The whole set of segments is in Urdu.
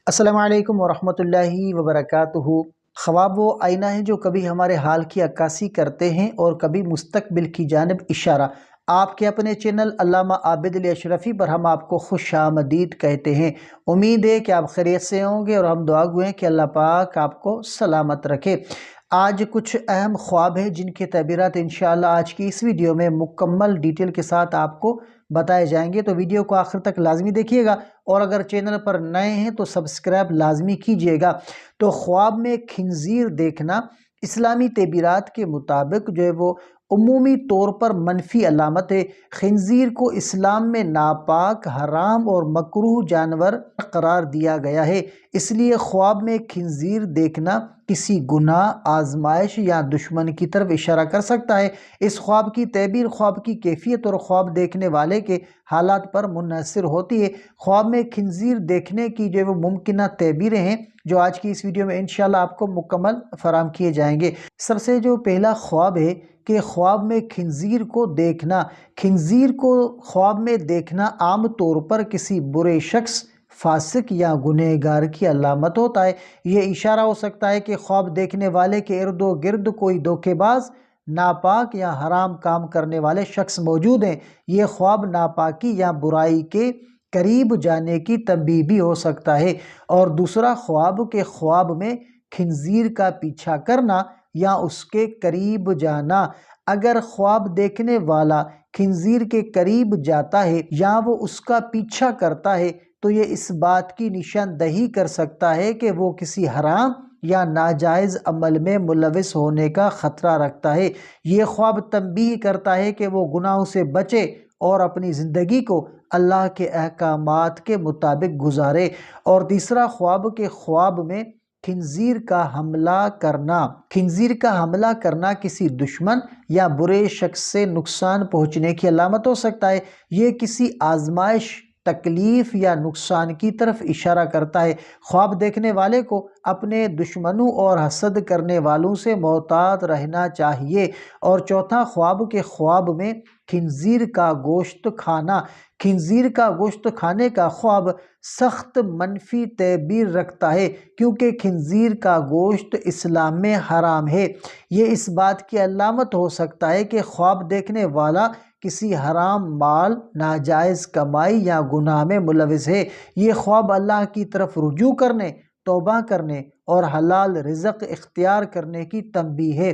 السلام علیکم ورحمۃ اللہ وبرکاتہ۔ خواب وہ آئینہ ہیں جو کبھی ہمارے حال کی عکاسی کرتے ہیں اور کبھی مستقبل کی جانب اشارہ۔ آپ کے اپنے چینل علامہ عابد علی اشرفی پر ہم آپ کو خوش آمدید کہتے ہیں۔ امید ہے کہ آپ خیریت سے ہوں گے اور ہم دعا گو ہیں کہ اللہ پاک آپ کو سلامت رکھے۔ آج کچھ اہم خواب ہیں جن کے تعبیرات انشاءاللہ آج کی اس ویڈیو میں مکمل ڈیٹیل کے ساتھ آپ کو بتائے جائیں گے، تو ویڈیو کو آخر تک لازمی دیکھیے گا، اور اگر چینل پر نئے ہیں تو سبسکرائب لازمی کیجیے گا۔ تو خواب میں خنزیر دیکھنا اسلامی تعبیرات کے مطابق جو ہے وہ عمومی طور پر منفی علامت ہے۔ خنزیر کو اسلام میں ناپاک، حرام اور مکروہ جانور قرار دیا گیا ہے، اس لیے خواب میں خنزیر دیکھنا کسی گناہ، آزمائش یا دشمن کی طرف اشارہ کر سکتا ہے۔ اس خواب کی تعبیر خواب کی کیفیت اور خواب دیکھنے والے کے حالات پر منحصر ہوتی ہے۔ خواب میں خنزیر دیکھنے کی جو وہ ممکنہ تعبیریں ہیں جو آج کی اس ویڈیو میں انشاءاللہ آپ کو مکمل فراہم کیے جائیں گے۔ سب سے جو پہلا خواب ہے کہ خواب میں خنزیر کو دیکھنا۔ خنزیر کو خواب میں دیکھنا عام طور پر کسی برے شخص، فاسق یا گنہگار کی علامت ہوتا ہے۔ یہ اشارہ ہو سکتا ہے کہ خواب دیکھنے والے کے ارد و گرد کوئی دھوکے باز، ناپاک یا حرام کام کرنے والے شخص موجود ہیں۔ یہ خواب ناپاکی یا برائی کے قریب جانے کی تنبیہ بھی ہو سکتا ہے۔ اور دوسرا خواب کہ خواب میں خنزیر کا پیچھا کرنا یا اس کے قریب جانا۔ اگر خواب دیکھنے والا خنزیر کے قریب جاتا ہے یا وہ اس کا پیچھا کرتا ہے تو یہ اس بات کی نشاندہی کر سکتا ہے کہ وہ کسی حرام یا ناجائز عمل میں ملوث ہونے کا خطرہ رکھتا ہے۔ یہ خواب تنبیہ کرتا ہے کہ وہ گناہوں سے بچے اور اپنی زندگی کو اللہ کے احکامات کے مطابق گزارے۔ اور تیسرا خواب کہ خواب میں خنزیر کا حملہ کرنا۔ خنزیر کا حملہ کرنا کسی دشمن یا برے شخص سے نقصان پہنچنے کی علامت ہو سکتا ہے۔ یہ کسی آزمائش، تکلیف یا نقصان کی طرف اشارہ کرتا ہے۔ خواب دیکھنے والے کو اپنے دشمنوں اور حسد کرنے والوں سے محتاط رہنا چاہیے۔ اور چوتھا خواب کہ خواب میں خنزیر کا گوشت کھانا۔ خنزیر کا گوشت کھانے کا خواب سخت منفی تعبیر رکھتا ہے کیونکہ خنزیر کا گوشت اسلام میں حرام ہے۔ یہ اس بات کی علامت ہو سکتا ہے کہ خواب دیکھنے والا کسی حرام مال، ناجائز کمائی یا گناہ میں ملوث ہے۔ یہ خواب اللہ کی طرف رجوع کرنے، توبہ کرنے اور حلال رزق اختیار کرنے کی تنبیہ ہے۔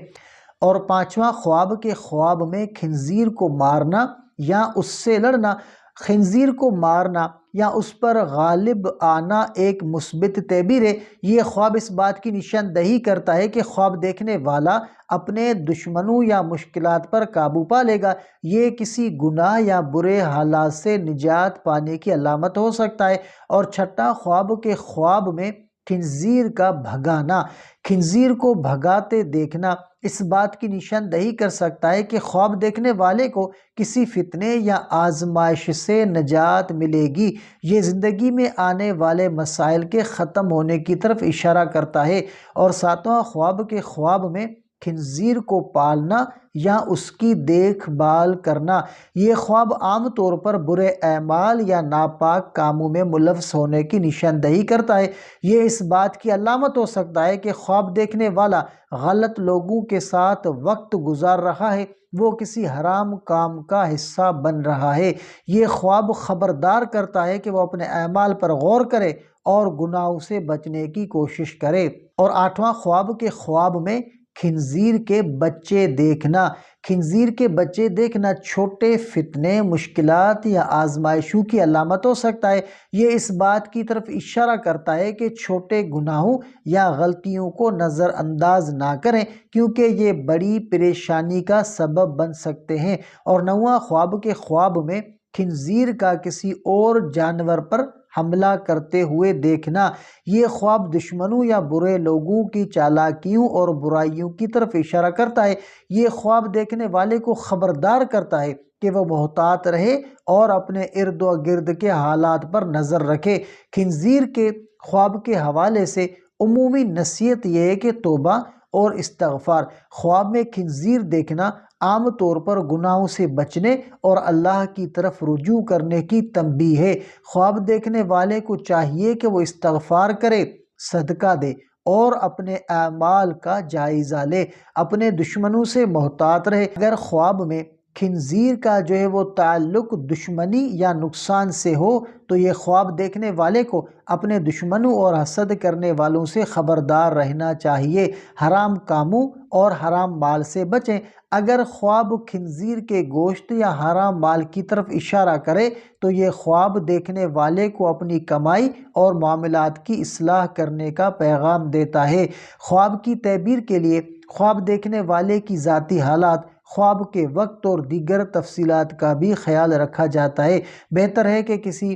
اور پانچواں خواب کہ خواب میں خنزیر کو مارنا یا اس سے لڑنا۔ خنزیر کو مارنا یا اس پر غالب آنا ایک مثبت تعبیر ہے۔ یہ خواب اس بات کی نشاندہی کرتا ہے کہ خواب دیکھنے والا اپنے دشمنوں یا مشکلات پر قابو پا لے گا۔ یہ کسی گناہ یا برے حالات سے نجات پانے کی علامت ہو سکتا ہے۔ اور چھٹا خواب کہ خواب میں خنزیر کا بھگانا۔ خنزیر کو بھگاتے دیکھنا اس بات کی نشاندہی کر سکتا ہے کہ خواب دیکھنے والے کو کسی فتنے یا آزمائش سے نجات ملے گی۔ یہ زندگی میں آنے والے مسائل کے ختم ہونے کی طرف اشارہ کرتا ہے۔ اور ساتواں خواب کہ خواب میں خنزیر کو پالنا یا اس کی دیکھ بھال کرنا۔ یہ خواب عام طور پر برے اعمال یا ناپاک کاموں میں ملوث ہونے کی نشاندہی کرتا ہے۔ یہ اس بات کی علامت ہو سکتا ہے کہ خواب دیکھنے والا غلط لوگوں کے ساتھ وقت گزار رہا ہے، وہ کسی حرام کام کا حصہ بن رہا ہے۔ یہ خواب خبردار کرتا ہے کہ وہ اپنے اعمال پر غور کرے اور گناہوں سے بچنے کی کوشش کرے۔ اور آٹھواں خواب کہ خواب میں خنزیر کے بچے دیکھنا۔ خنزیر کے بچے دیکھنا چھوٹے فتنے، مشکلات یا آزمائشوں کی علامت ہو سکتا ہے۔ یہ اس بات کی طرف اشارہ کرتا ہے کہ چھوٹے گناہوں یا غلطیوں کو نظر انداز نہ کریں کیونکہ یہ بڑی پریشانی کا سبب بن سکتے ہیں۔ اور نواں خواب کہ خواب میں خنزیر کا کسی اور جانور پر حملہ کرتے ہوئے دیکھنا۔ یہ خواب دشمنوں یا برے لوگوں کی چالاکیوں اور برائیوں کی طرف اشارہ کرتا ہے۔ یہ خواب دیکھنے والے کو خبردار کرتا ہے کہ وہ محتاط رہے اور اپنے ارد و گرد کے حالات پر نظر رکھے۔ خنزیر کے خواب کے حوالے سے عمومی نصیحت یہ ہے کہ توبہ اور استغفار۔ خواب میں خنزیر دیکھنا عام طور پر گناہوں سے بچنے اور اللہ کی طرف رجوع کرنے کی تنبیہ ہے۔ خواب دیکھنے والے کو چاہیے کہ وہ استغفار کرے، صدقہ دے اور اپنے اعمال کا جائزہ لے، اپنے دشمنوں سے محتاط رہے۔ اگر خواب میں خنزیر کا وہ تعلق دشمنی یا نقصان سے ہو تو یہ خواب دیکھنے والے کو اپنے دشمنوں اور حسد کرنے والوں سے خبردار رہنا چاہیے، حرام کاموں اور حرام مال سے بچیں۔ اگر خواب خنزیر کے گوشت یا حرام مال کی طرف اشارہ کرے تو یہ خواب دیکھنے والے کو اپنی کمائی اور معاملات کی اصلاح کرنے کا پیغام دیتا ہے۔ خواب کی تعبیر کے لیے خواب دیکھنے والے کی ذاتی حالات، خواب کے وقت اور دیگر تفصیلات کا بھی خیال رکھا جاتا ہے۔ بہتر ہے کہ کسی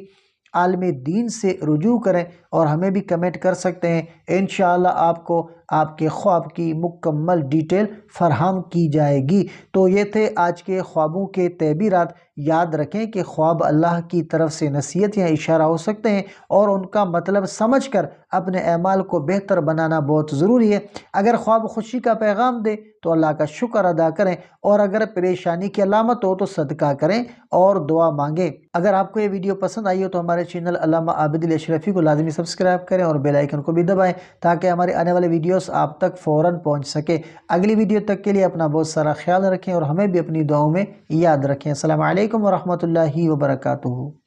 عالم دین سے رجوع کریں اور ہمیں بھی کمنٹ کر سکتے ہیں، انشاءاللہ آپ کو آپ کے خواب کی مکمل ڈیٹیل فراہم کی جائے گی۔ تو یہ تھے آج کے خوابوں کے تعبیرات۔ یاد رکھیں کہ خواب اللہ کی طرف سے نصیحت یا اشارہ ہو سکتے ہیں اور ان کا مطلب سمجھ کر اپنے اعمال کو بہتر بنانا بہت ضروری ہے۔ اگر خواب خوشی کا پیغام دے تو اللہ کا شکر ادا کریں، اور اگر پریشانی کی علامت ہو تو صدقہ کریں اور دعا مانگیں۔ اگر آپ کو یہ ویڈیو پسند آئی ہو تو ہمارے چینل علامہ عابد علی اشرفی کو لازمی سبسکرائب کریں اور بیل آئیکن کو بھی دبائیں تاکہ ہمارے آنے والے ویڈیوز آپ تک فوراً پہنچ سکے۔ اگلی ویڈیو تک کے لیے اپنا بہت سارا خیال رکھیں اور ہمیں بھی اپنی دعاؤں میں یاد رکھیں۔ السلام علیکم ورحمۃ اللہ وبرکاتہ۔